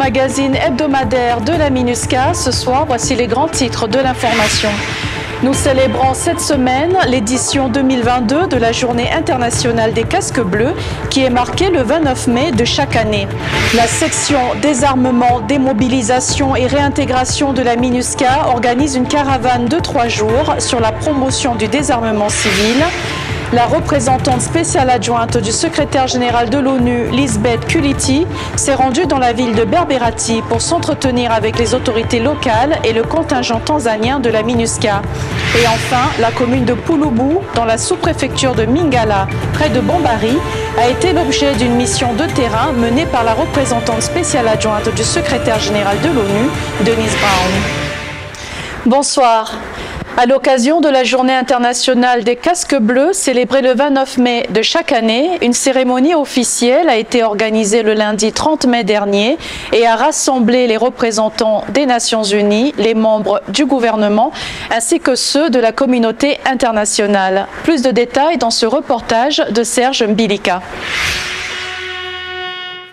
magazine hebdomadaire de la MINUSCA. Ce soir, voici les grands titres de l'information. Nous célébrons cette semaine l'édition 2022 de la Journée internationale des casques bleus qui est marquée le 29 mai de chaque année. La section désarmement, démobilisation et réintégration de la MINUSCA organise une caravane de 3 jours sur la promotion du désarmement civil. La représentante spéciale adjointe du secrétaire général de l'ONU, Lisbeth Kuliti, s'est rendue dans la ville de Berberati pour s'entretenir avec les autorités locales et le contingent tanzanien de la MINUSCA. Et enfin, la commune de Pulubu, dans la sous-préfecture de Mingala, près de Bombari, a été l'objet d'une mission de terrain menée par la représentante spéciale adjointe du secrétaire général de l'ONU, Denise Brown. Bonsoir. À l'occasion de la Journée internationale des casques bleus, célébrée le 29 mai de chaque année, une cérémonie officielle a été organisée le lundi 30 mai dernier et a rassemblé les représentants des Nations Unies, les membres du gouvernement, ainsi que ceux de la communauté internationale. Plus de détails dans ce reportage de Serge Mbilika.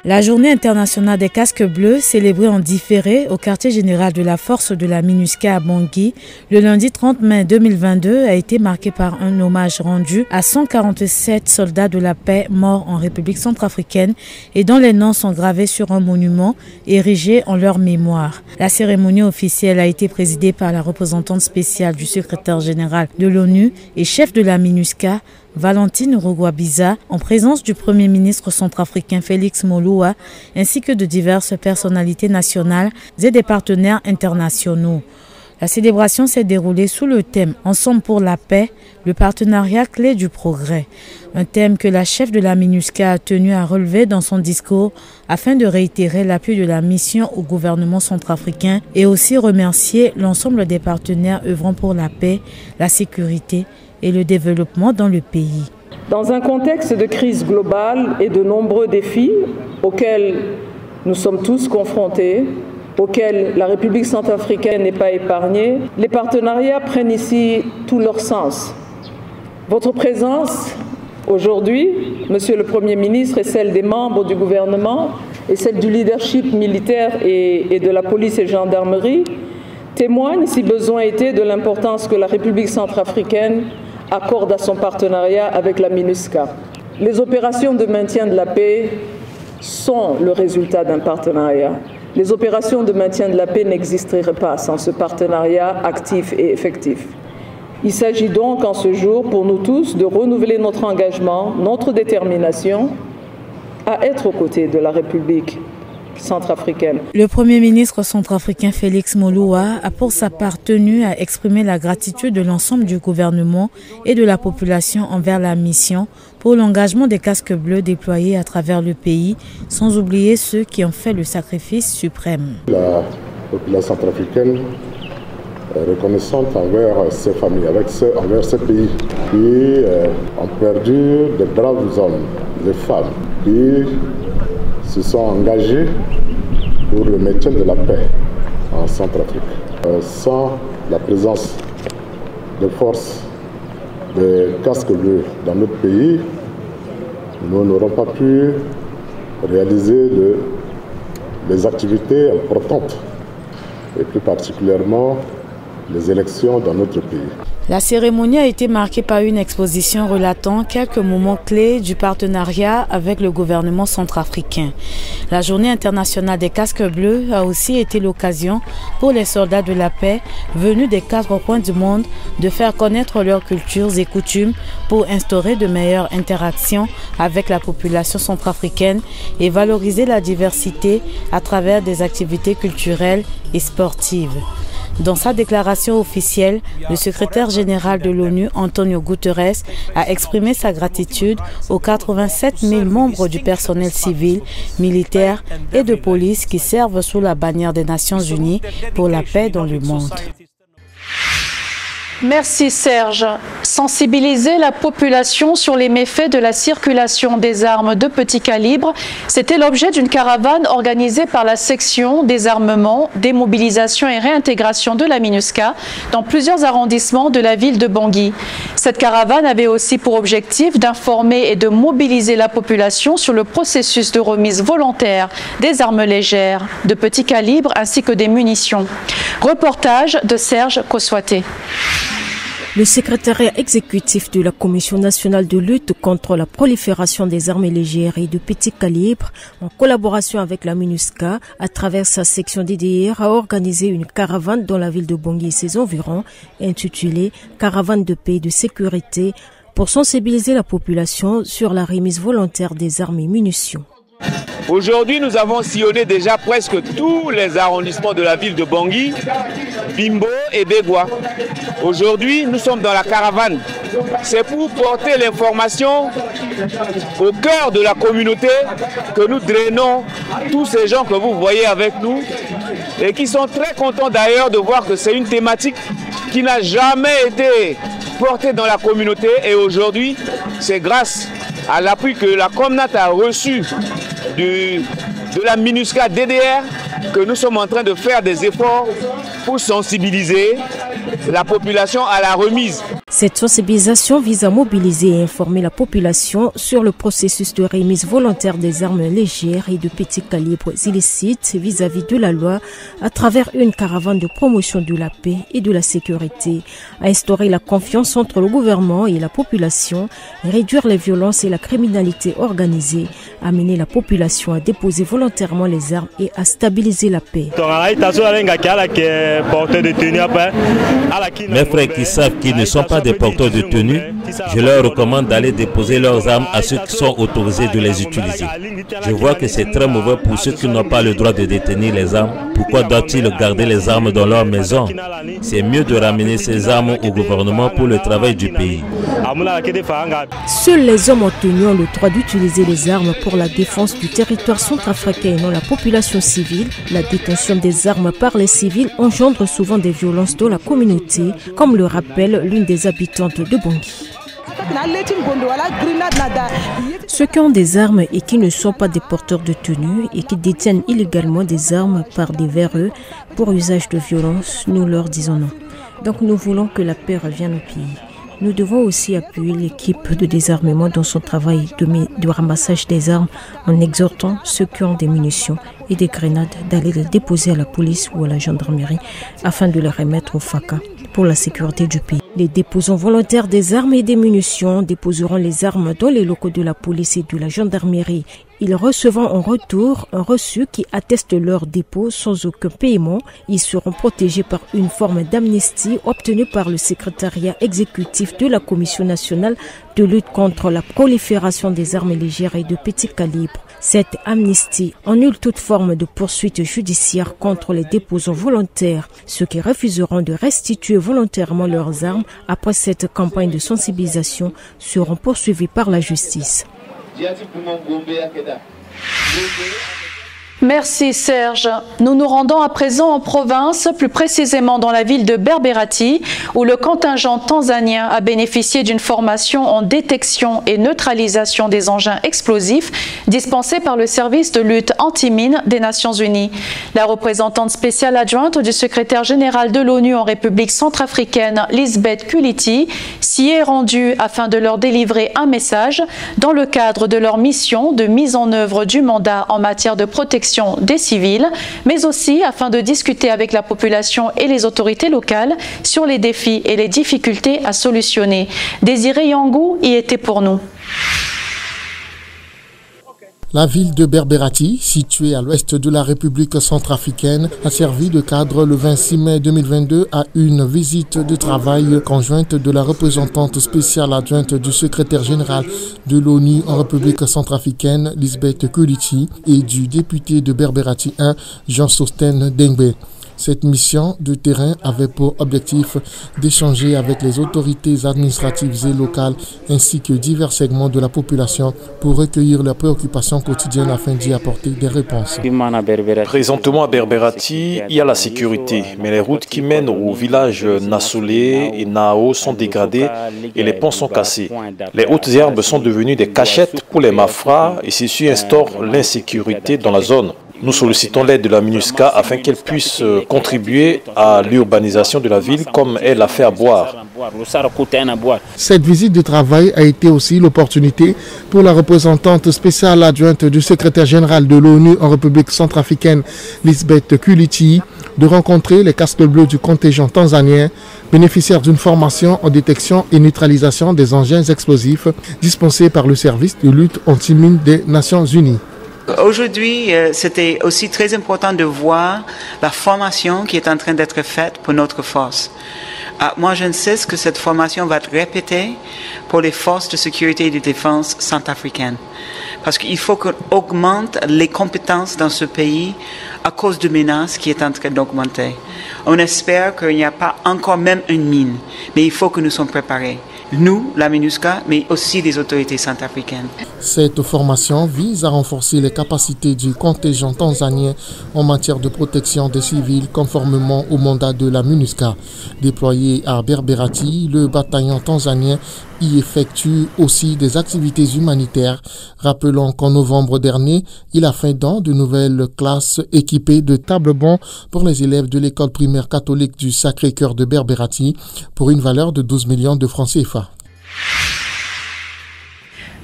La Journée internationale des casques bleus, célébrée en différé au quartier général de la force de la MINUSCA à Bangui, le lundi 30 mai 2022 a été marquée par un hommage rendu à 147 soldats de la paix morts en République centrafricaine et dont les noms sont gravés sur un monument érigé en leur mémoire. La cérémonie officielle a été présidée par la représentante spéciale du secrétaire général de l'ONU et chef de la MINUSCA, Valentine Rugwabiza, en présence du Premier ministre centrafricain Félix Moloua, ainsi que de diverses personnalités nationales et des partenaires internationaux. La célébration s'est déroulée sous le thème « Ensemble pour la paix, le partenariat clé du progrès », un thème que la chef de la MINUSCA a tenu à relever dans son discours afin de réitérer l'appui de la mission au gouvernement centrafricain et aussi remercier l'ensemble des partenaires œuvrant pour la paix, la sécurité et le développement dans le pays. Dans un contexte de crise globale et de nombreux défis auxquels nous sommes tous confrontés, auxquels la République centrafricaine n'est pas épargnée, les partenariats prennent ici tout leur sens. Votre présence aujourd'hui, Monsieur le Premier ministre, et celle des membres du gouvernement et celle du leadership militaire et de la police et gendarmerie témoignent, si besoin était, de l'importance que la République centrafricaine accorde à son partenariat avec la MINUSCA. Les opérations de maintien de la paix sont le résultat d'un partenariat. Les opérations de maintien de la paix n'existeraient pas sans ce partenariat actif et effectif. Il s'agit donc en ce jour pour nous tous de renouveler notre engagement, notre détermination à être aux côtés de la République centrafricaine. Le Premier ministre centrafricain Félix Moloua a pour sa part tenu à exprimer la gratitude de l'ensemble du gouvernement et de la population envers la mission pour l'engagement des casques bleus déployés à travers le pays, sans oublier ceux qui ont fait le sacrifice suprême. La population centrafricaine est reconnaissante envers ses familles, envers ce pays qui ont perdu de braves hommes, des femmes qui se sont engagés pour le maintien de la paix en Centrafrique. Sans la présence de forces de casques bleus dans notre pays, nous n'aurons pas pu réaliser des activités importantes, et plus particulièrement les élections dans notre pays. La cérémonie a été marquée par une exposition relatant quelques moments clés du partenariat avec le gouvernement centrafricain. La Journée internationale des casques bleus a aussi été l'occasion pour les soldats de la paix venus des 4 coins du monde de faire connaître leurs cultures et coutumes pour instaurer de meilleures interactions avec la population centrafricaine et valoriser la diversité à travers des activités culturelles et sportives. Dans sa déclaration officielle, le secrétaire général de l'ONU, Antonio Guterres, a exprimé sa gratitude aux 87 000 membres du personnel civil, militaire et de police qui servent sous la bannière des Nations Unies pour la paix dans le monde. Merci Serge. Sensibiliser la population sur les méfaits de la circulation des armes de petit calibre, c'était l'objet d'une caravane organisée par la section des armements, démobilisation et réintégration de la MINUSCA dans plusieurs arrondissements de la ville de Bangui. Cette caravane avait aussi pour objectif d'informer et de mobiliser la population sur le processus de remise volontaire des armes légères de petit calibre ainsi que des munitions. Reportage de Serge Koswaté. Le secrétariat exécutif de la Commission nationale de lutte contre la prolifération des armes légères et de petit calibre, en collaboration avec la MINUSCA, à travers sa section DDR, a organisé une caravane dans la ville de Bangui et ses environs, intitulée « Caravane de paix et de sécurité » pour sensibiliser la population sur la remise volontaire des armes et munitions. Aujourd'hui, nous avons sillonné déjà presque tous les arrondissements de la ville de Bangui, Bimbo et Begwa. Aujourd'hui, nous sommes dans la caravane. C'est pour porter l'information au cœur de la communauté que nous drainons tous ces gens que vous voyez avec nous et qui sont très contents d'ailleurs de voir que c'est une thématique qui n'a jamais été portée dans la communauté et aujourd'hui, c'est grâce à l'appui que la Comnat a reçu de la MINUSCA DDR que nous sommes en train de faire des efforts pour sensibiliser la population à la remise. Cette sensibilisation vise à mobiliser et informer la population sur le processus de remise volontaire des armes légères et de petits calibres illicites vis-à-vis de la loi à travers une caravane de promotion de la paix et de la sécurité, à instaurer la confiance entre le gouvernement et la population, réduire les violences et la criminalité organisée, amener la population à déposer volontairement les armes et à stabiliser la paix. Mes frères qui savent qu'ils ne sont pas des porteurs de tenue, je leur recommande d'aller déposer leurs armes à ceux qui sont autorisés de les utiliser. Je vois que c'est très mauvais pour ceux qui n'ont pas le droit de détenir les armes. Pourquoi doivent-ils garder les armes dans leur maison? C'est mieux de ramener ces armes au gouvernement pour le travail du pays. Seuls les hommes en tenue ont le droit d'utiliser les armes pour la défense du territoire centrafricain et non la population civile. La détention des armes par les civils engendre souvent des violences dans la communauté, comme le rappelle l'une des habitantes de Bangui. Ceux qui ont des armes et qui ne sont pas des porteurs de tenue et qui détiennent illégalement des armes par des véreux pour usage de violence, nous leur disons non. Donc nous voulons que la paix revienne au pays. Nous devons aussi appuyer l'équipe de désarmement dans son travail de ramassage des armes en exhortant ceux qui ont des munitions et des grenades d'aller les déposer à la police ou à la gendarmerie afin de les remettre au FACA pour la sécurité du pays. Les déposants volontaires des armes et des munitions déposeront les armes dans les locaux de la police et de la gendarmerie. Ils recevront en retour un reçu qui atteste leur dépôt sans aucun paiement. Ils seront protégés par une forme d'amnistie obtenue par le secrétariat exécutif de la Commission nationale de lutte contre la prolifération des armes légères et de petit calibre. Cette amnistie annule toute forme de poursuite judiciaire contre les déposants volontaires. Ceux qui refuseront de restituer volontairement leurs armes après cette campagne de sensibilisation seront poursuivis par la justice. Merci Serge. Nous nous rendons à présent en province, plus précisément dans la ville de Berberati, où le contingent tanzanien a bénéficié d'une formation en détection et neutralisation des engins explosifs dispensée par le service de lutte anti-mine des Nations Unies. La représentante spéciale adjointe du secrétaire général de l'ONU en République centrafricaine, Lisbeth Kuliti, s'y est rendue afin de leur délivrer un message dans le cadre de leur mission de mise en œuvre du mandat en matière de protection des civils, mais aussi afin de discuter avec la population et les autorités locales sur les défis et les difficultés à solutionner. Désiré Yangou y était pour nous. La ville de Berberati, située à l'ouest de la République centrafricaine, a servi de cadre le 26 mai 2022 à une visite de travail conjointe de la représentante spéciale adjointe du secrétaire général de l'ONU en République centrafricaine, Lisbeth Kuliti, et du député de Berberati 1, Jean-Sosten Dengbe. Cette mission de terrain avait pour objectif d'échanger avec les autorités administratives et locales ainsi que divers segments de la population pour recueillir leurs préoccupations quotidiennes afin d'y apporter des réponses. Présentement à Berberati, il y a la sécurité, mais les routes qui mènent aux villages Nassolé et Nao sont dégradées et les ponts sont cassés. Les hautes herbes sont devenues des cachettes pour les malfrats et ceci instaure l'insécurité dans la zone. Nous sollicitons l'aide de la MINUSCA afin qu'elle puisse contribuer à l'urbanisation de la ville comme elle l'a fait à Boire. Cette visite de travail a été aussi l'opportunité pour la représentante spéciale adjointe du secrétaire général de l'ONU en République centrafricaine, Lisbeth Kuliti, de rencontrer les casques bleus du contingent tanzanien, bénéficiaires d'une formation en détection et neutralisation des engins explosifs dispensée par le service de lutte anti-mine des Nations Unies. Aujourd'hui, c'était aussi très important de voir la formation qui est en train d'être faite pour notre force. Moi, je ne sais que cette formation va être répétée pour les forces de sécurité et de défense centrafricaines. Parce qu'il faut qu'on augmente les compétences dans ce pays à cause de menaces qui est en train d'augmenter. On espère qu'il n'y a pas encore même une mine, mais il faut que nous soyons préparés. Nous, la MINUSCA, mais aussi les autorités centrafricaines. Cette formation vise à renforcer les capacités du contingent tanzanien en matière de protection des civils conformément au mandat de la MINUSCA. Déployé à Berberati, le bataillon tanzanien y effectue aussi des activités humanitaires. Rappelons qu'en novembre dernier, il a fait don de nouvelles classes équipées de tables-bancs pour les élèves de l'école primaire catholique du Sacré-Cœur de Berberati pour une valeur de 12 millions de francs CFA.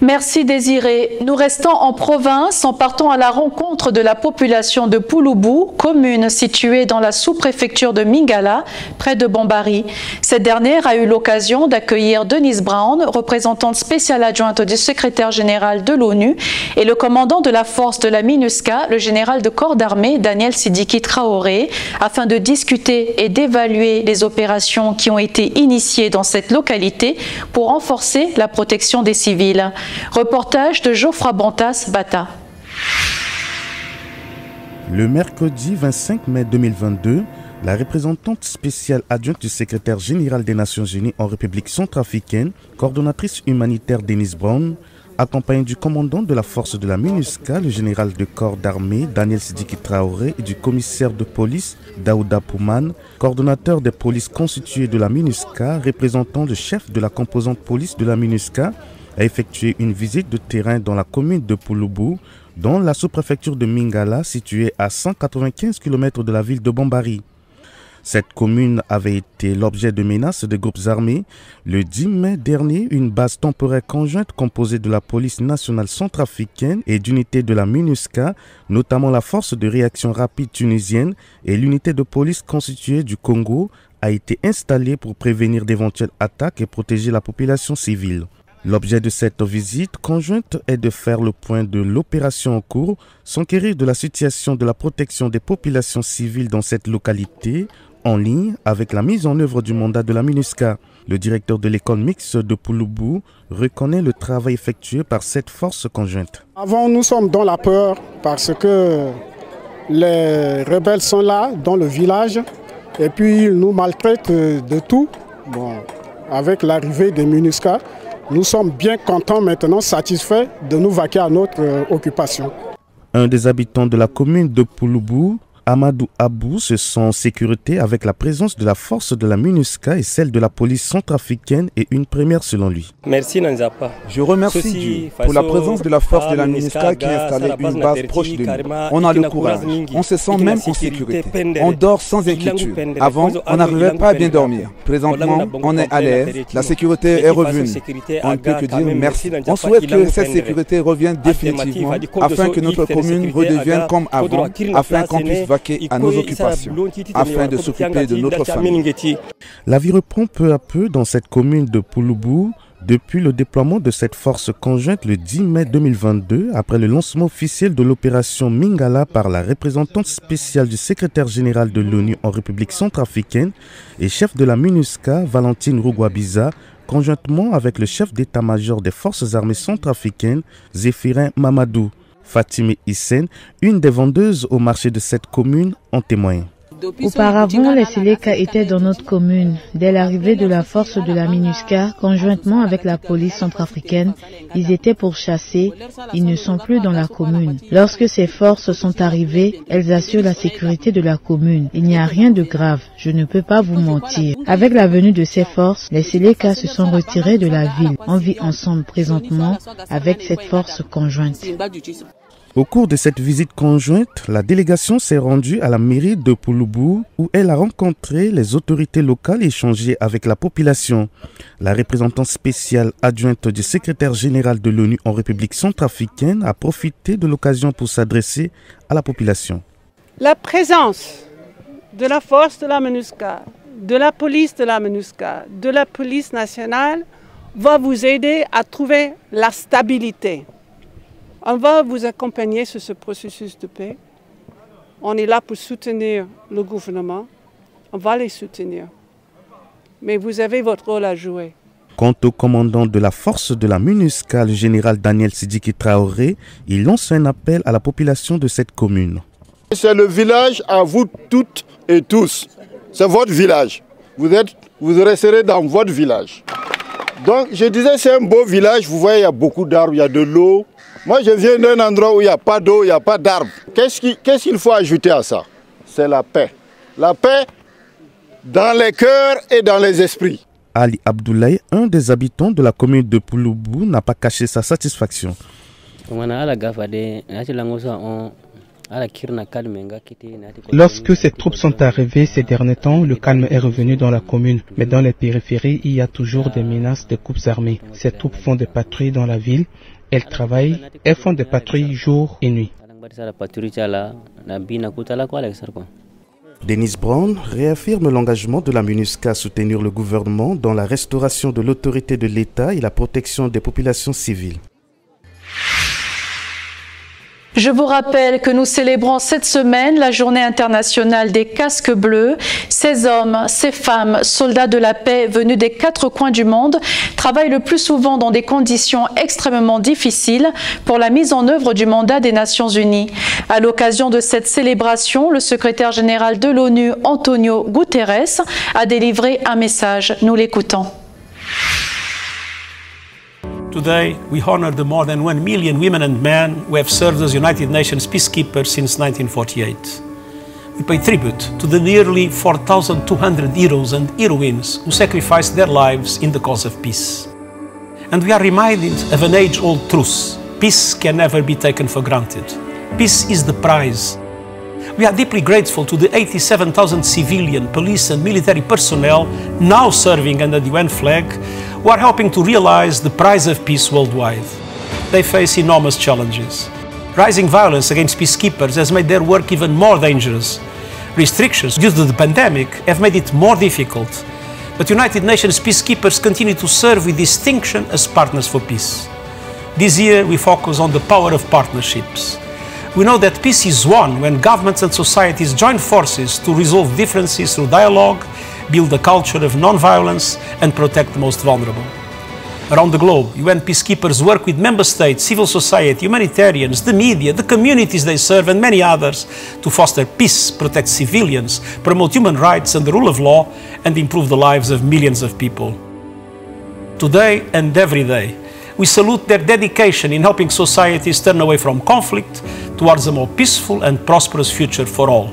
Merci Désiré. Nous restons en province en partant à la rencontre de la population de Pouloubou, commune située dans la sous-préfecture de Mingala, près de Bambari. Cette dernière a eu l'occasion d'accueillir Denise Brown, représentante spéciale adjointe du secrétaire général de l'ONU, et le commandant de la force de la MINUSCA, le général de corps d'armée Daniel Sidiki Traoré, afin de discuter et d'évaluer les opérations qui ont été initiées dans cette localité pour renforcer la protection des civils. Reportage de Geoffroy Bantas Bata. Le mercredi 25 mai 2022, la représentante spéciale adjointe du secrétaire général des Nations Unies en République centrafricaine, coordonnatrice humanitaire Denise Brown, accompagnée du commandant de la force de la MINUSCA, le général de corps d'armée Daniel Sidiki Traoré, et du commissaire de police Daouda Pouman, coordonnateur des polices constituées de la MINUSCA, représentant le chef de la composante police de la MINUSCA, a effectué une visite de terrain dans la commune de Pouloubou, dans la sous-préfecture de Mingala, située à 195 km de la ville de Bambari. Cette commune avait été l'objet de menaces de groupes armés. Le 10 mai dernier, une base temporaire conjointe composée de la police nationale centrafricaine et d'unités de la MINUSCA, notamment la force de réaction rapide tunisienne et l'unité de police constituée du Congo, a été installée pour prévenir d'éventuelles attaques et protéger la population civile. L'objet de cette visite conjointe est de faire le point de l'opération en cours, s'enquérir de la situation de la protection des populations civiles dans cette localité, en ligne avec la mise en œuvre du mandat de la MINUSCA. Le directeur de l'école mixte de Pouloubou reconnaît le travail effectué par cette force conjointe. Avant, nous sommes dans la peur parce que les rebelles sont là, dans le village, et puis ils nous maltraitent de tout. Bon, avec l'arrivée des MINUSCA, nous sommes bien contents maintenant, satisfaits de nous vaquer à notre occupation. Un des habitants de la commune de Pouloubou, Amadou Abou, se sent en sécurité avec la présence de la force de la MINUSCA et celle de la police centrafricaine et une première selon lui. Merci Nanzapa. Je remercie Dieu pour la présence de la force de la MINUSCA qui a installé une base proche de nous. On a le courage, on se sent même en sécurité. On dort sans inquiétude. Avant, on n'arrivait pas à bien dormir. Présentement, on est à l'aise, la sécurité est revenue. On ne peut que dire merci. On souhaite que cette sécurité revienne définitivement afin que notre commune redevienne comme avant, afin qu'on puisse à nos occupations, afin de s'occuper de notre famille. La vie reprend peu à peu dans cette commune de Pouloubou depuis le déploiement de cette force conjointe le 10 mai 2022, après le lancement officiel de l'opération Mingala par la représentante spéciale du secrétaire général de l'ONU en République centrafricaine et chef de la MINUSCA, Valentine Rougwabiza, conjointement avec le chef d'état-major des forces armées centrafricaines, Zéphirin Mamadou. Fatime Hissène, une des vendeuses au marché de cette commune, en témoigne. Auparavant, les Séléka étaient dans notre commune. Dès l'arrivée de la force de la MINUSCA, conjointement avec la police centrafricaine, ils étaient pourchassés. Ils ne sont plus dans la commune. Lorsque ces forces sont arrivées, elles assurent la sécurité de la commune. Il n'y a rien de grave, je ne peux pas vous mentir. Avec la venue de ces forces, les Séléka se sont retirés de la ville. On vit ensemble présentement avec cette force conjointe. Au cours de cette visite conjointe, la délégation s'est rendue à la mairie de Pouloubou où elle a rencontré les autorités locales et échangé avec la population. La représentante spéciale adjointe du secrétaire général de l'ONU en République centrafricaine a profité de l'occasion pour s'adresser à la population. La présence de la force de la MINUSCA, de la police de la MINUSCA, de la police nationale va vous aider à trouver la stabilité. On va vous accompagner sur ce processus de paix. On est là pour soutenir le gouvernement. On va les soutenir. Mais vous avez votre rôle à jouer. Quant au commandant de la force de la MINUSCA, le général Daniel Sidiki Traoré, il lance un appel à la population de cette commune. C'est le village à vous toutes et tous. C'est votre village. Vous resterez dans votre village. Donc je disais c'est un beau village. Vous voyez, il y a beaucoup d'arbres, il y a de l'eau. Moi, je viens d'un endroit où il n'y a pas d'eau, il n'y a pas d'arbres. Qu'est-ce qu'il faut ajouter à ça? C'est la paix. La paix dans les cœurs et dans les esprits. Ali Abdoulaye, un des habitants de la commune de Pouloubou, n'a pas caché sa satisfaction. Lorsque ces troupes sont arrivées ces derniers temps, le calme est revenu dans la commune. Mais dans les périphéries, il y a toujours des menaces de groupes armés. Ces troupes font des patrouilles dans la ville. Elles travaillent, elles font des patrouilles jour et nuit. Dennis Brown réaffirme l'engagement de la MINUSCA à soutenir le gouvernement dans la restauration de l'autorité de l'État et la protection des populations civiles. Je vous rappelle que nous célébrons cette semaine la journée internationale des casques bleus. Ces hommes, ces femmes, soldats de la paix venus des 4 coins du monde, travaillent le plus souvent dans des conditions extrêmement difficiles pour la mise en œuvre du mandat des Nations Unies. À l'occasion de cette célébration, le secrétaire général de l'ONU, Antonio Guterres, a délivré un message. Nous l'écoutons. Today, we honor the more than 1 million women and men who have served as United Nations peacekeepers since 1948. We pay tribute to the nearly 4,200 heroes and heroines who sacrificed their lives in the cause of peace. And we are reminded of an age-old truth. Peace can never be taken for granted. Peace is the prize. We are deeply grateful to the 87,000 civilian, police and military personnel now serving under the UN flag who are helping to realize the prize of peace worldwide. They face enormous challenges. Rising violence against peacekeepers has made their work even more dangerous. Restrictions due to the pandemic have made it more difficult. But United Nations peacekeepers continue to serve with distinction as partners for peace. This year we focus on the power of partnerships. We know that peace is won when governments and societies join forces to resolve differences through dialogue, build a culture of non-violence and protect the most vulnerable. Around the globe, UN peacekeepers work with member states, civil society, humanitarians, the media, the communities they serve and many others to foster peace, protect civilians, promote human rights and the rule of law and improve the lives of millions of people. Today and every day, we salute their dedication in helping societies turn away from conflict towards a more peaceful and prosperous future for all.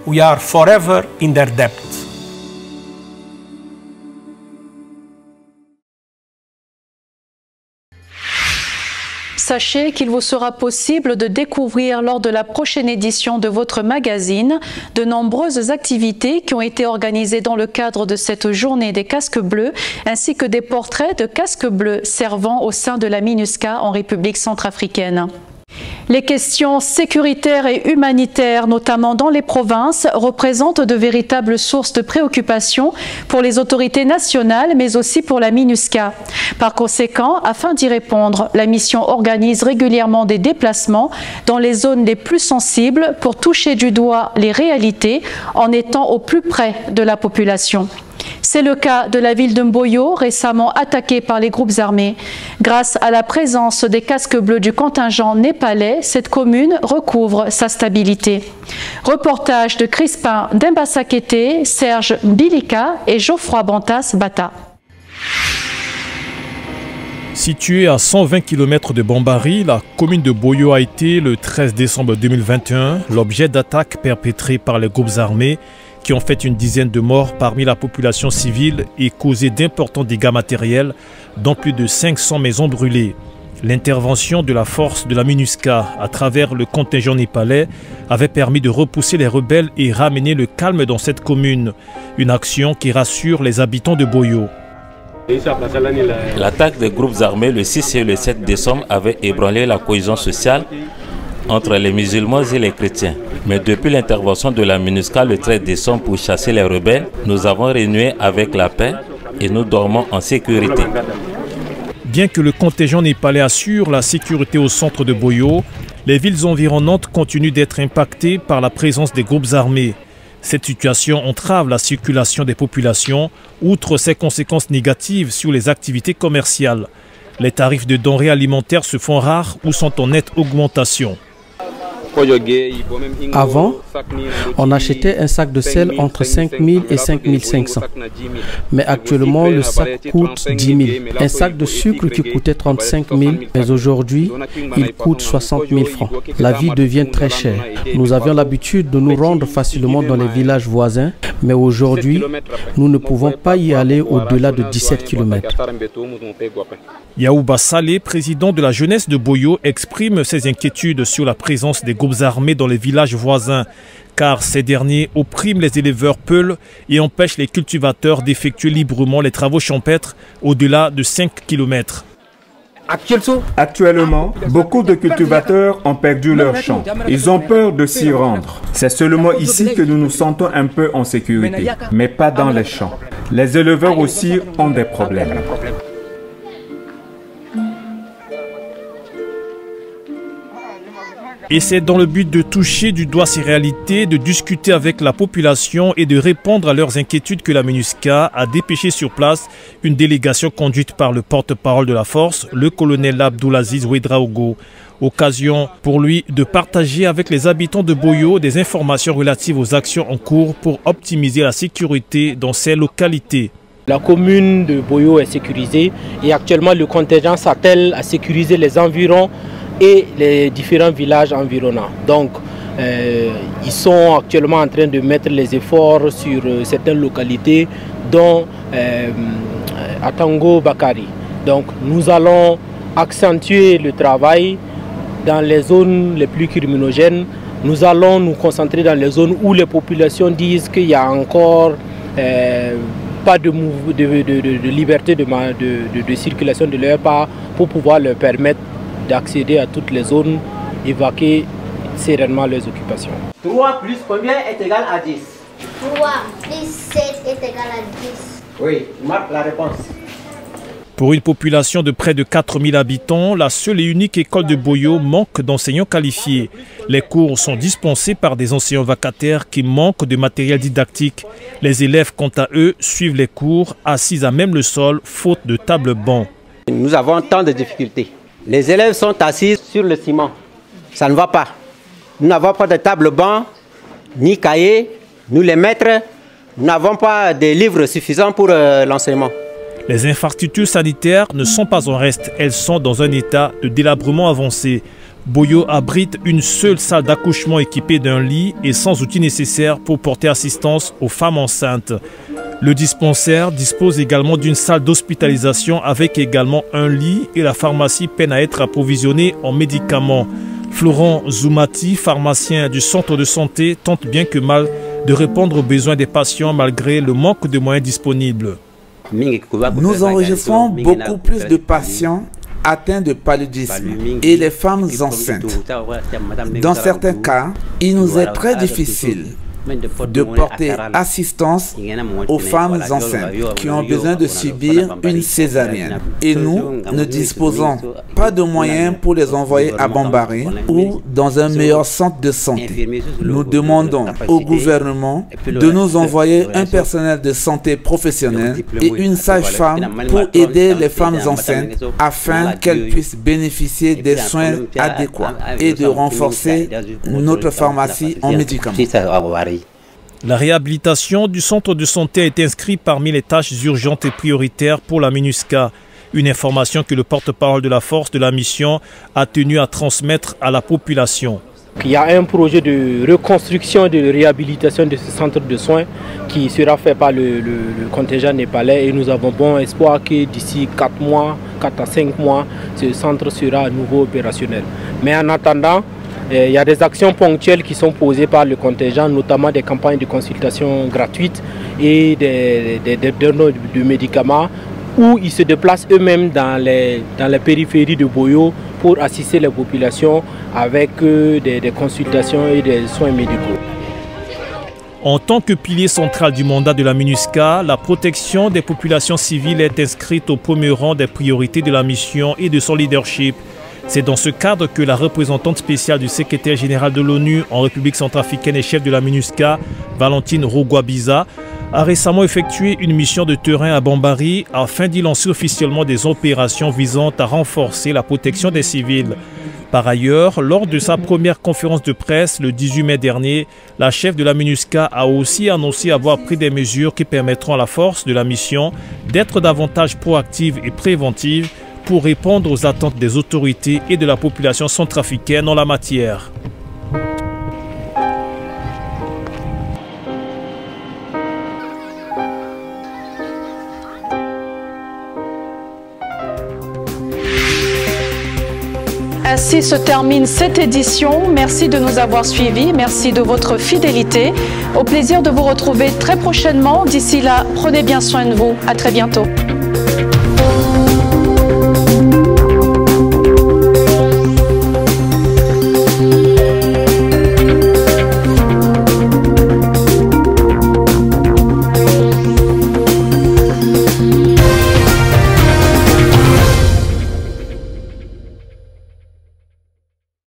We are forever in their debt. Sachez qu'il vous sera possible de découvrir lors de la prochaine édition de votre magazine de nombreuses activités qui ont été organisées dans le cadre de cette journée des casques bleus, ainsi que des portraits de casques bleus servant au sein de la MINUSCA en République centrafricaine. Les questions sécuritaires et humanitaires, notamment dans les provinces, représentent de véritables sources de préoccupation pour les autorités nationales, mais aussi pour la MINUSCA. Par conséquent, afin d'y répondre, la mission organise régulièrement des déplacements dans les zones les plus sensibles pour toucher du doigt les réalités en étant au plus près de la population. C'est le cas de la ville de Mboyo, récemment attaquée par les groupes armés. Grâce à la présence des casques bleus du contingent népalais, cette commune recouvre sa stabilité. Reportage de Crispin Dembasakete, Serge Bilika et Geoffroy Bantas Bata. Située à 120 km de Bambari, la commune de Boyo a été, le 13 décembre 2021, l'objet d'attaques perpétrées par les groupes armés qui ont fait une dizaine de morts parmi la population civile et causé d'importants dégâts matériels, dont plus de 500 maisons brûlées. L'intervention de la force de la MINUSCA à travers le contingent népalais avait permis de repousser les rebelles et ramener le calme dans cette commune, une action qui rassure les habitants de Boyo. L'attaque des groupes armés le 6 et le 7 décembre avait ébranlé la cohésion sociale entre les musulmans et les chrétiens. Mais depuis l'intervention de la MINUSCA le 13 décembre pour chasser les rebelles, nous avons renoué avec la paix et nous dormons en sécurité. Bien que le contingent népalais assure la sécurité au centre de Boyo, les villes environnantes continuent d'être impactées par la présence des groupes armés. Cette situation entrave la circulation des populations, outre ses conséquences négatives sur les activités commerciales. Les tarifs de denrées alimentaires se font rares ou sont en nette augmentation. Avant, on achetait un sac de sel entre 5 000 et 5 500. Mais actuellement, le sac coûte 10 000. Un sac de sucre qui coûtait 35 000, mais aujourd'hui, il coûte 60 000 francs. La vie devient très chère. Nous avions l'habitude de nous rendre facilement dans les villages voisins, mais aujourd'hui, nous ne pouvons pas y aller au-delà de 17 km. Yaouba Saleh, président de la jeunesse de Boyo, exprime ses inquiétudes sur la présence des groupes armés dans les villages voisins, car ces derniers oppriment les éleveurs peuls et empêchent les cultivateurs d'effectuer librement les travaux champêtres au-delà de 5 km. Actuellement, beaucoup de cultivateurs ont perdu leurs champs. Ils ont peur de s'y rendre. C'est seulement ici que nous nous sentons un peu en sécurité, mais pas dans les champs. Les éleveurs aussi ont des problèmes. Et c'est dans le but de toucher du doigt ces réalités, de discuter avec la population et de répondre à leurs inquiétudes que la MINUSCA a dépêché sur place une délégation conduite par le porte-parole de la force, le colonel Abdoulaziz Ouedraogo. Occasion pour lui de partager avec les habitants de Boyo des informations relatives aux actions en cours pour optimiser la sécurité dans ces localités. La commune de Boyo est sécurisée et actuellement le contingent s'attelle à sécuriser les environs et les différents villages environnants. Donc, ils sont actuellement en train de mettre les efforts sur certaines localités, dont Atango Bakari. Donc, nous allons accentuer le travail dans les zones les plus criminogènes. Nous allons nous concentrer dans les zones où les populations disent qu'il y a encore pas de liberté de circulation de leur part pour pouvoir leur permettre d'accéder à toutes les zones, évacuer sereinement leurs occupations. 3 plus combien est égal à 10? 3 plus 7 est égal à 10. Oui, marque la réponse. Pour une population de près de 4000 habitants, la seule et unique école de Boyo manque d'enseignants qualifiés. Les cours sont dispensés par des enseignants vacataires qui manquent de matériel didactique. Les élèves, quant à eux, suivent les cours assis à même le sol, faute de table-banc. Nous avons tant de difficultés. Les élèves sont assis sur le ciment. Ça ne va pas. Nous n'avons pas de table-banc, ni cahier. Nous les maîtres, nous n'avons pas de livres suffisants pour l'enseignement. Les infrastructures sanitaires ne sont pas en reste. Elles sont dans un état de délabrement avancé. Boyo abrite une seule salle d'accouchement équipée d'un lit et sans outils nécessaires pour porter assistance aux femmes enceintes. Le dispensaire dispose également d'une salle d'hospitalisation avec également un lit et la pharmacie peine à être approvisionnée en médicaments. Florent Zoumati, pharmacien du centre de santé, tente bien que mal de répondre aux besoins des patients malgré le manque de moyens disponibles. Nous enregistrons beaucoup plus de patients atteints de paludisme et les femmes enceintes. Dans certains cas, il nous est très difficile de porter assistance aux femmes enceintes qui ont besoin de subir une césarienne. Et nous ne disposons pas de moyens pour les envoyer à Bambari ou dans un meilleur centre de santé. Nous demandons au gouvernement de nous envoyer un personnel de santé professionnel et une sage-femme pour aider les femmes enceintes afin qu'elles puissent bénéficier des soins adéquats et de renforcer notre pharmacie en médicaments. La réhabilitation du centre de santé a été inscrite parmi les tâches urgentes et prioritaires pour la MINUSCA. Une information que le porte-parole de la force de la mission a tenu à transmettre à la population. Il y a un projet de reconstruction et de réhabilitation de ce centre de soins qui sera fait par le contingent népalais et nous avons bon espoir que d'ici 4 à 5 mois, ce centre sera à nouveau opérationnel. Mais en attendant, il y a des actions ponctuelles qui sont posées par le contingent, notamment des campagnes de consultation gratuites et des dons de médicaments où ils se déplacent eux-mêmes dans les périphéries de Boyo pour assister les populations avec des consultations et des soins médicaux. En tant que pilier central du mandat de la MINUSCA, la protection des populations civiles est inscrite au premier rang des priorités de la mission et de son leadership. C'est dans ce cadre que la représentante spéciale du secrétaire général de l'ONU en République centrafricaine et chef de la MINUSCA, Valentine Rogwabiza, a récemment effectué une mission de terrain à Bambari afin d'y lancer officiellement des opérations visant à renforcer la protection des civils. Par ailleurs, lors de sa première conférence de presse le 18 mai dernier, la chef de la MINUSCA a aussi annoncé avoir pris des mesures qui permettront à la force de la mission d'être davantage proactive et préventive pour répondre aux attentes des autorités et de la population centrafricaine en la matière. Ainsi se termine cette édition. Merci de nous avoir suivis. Merci de votre fidélité. Au plaisir de vous retrouver très prochainement. D'ici là, prenez bien soin de vous. À très bientôt.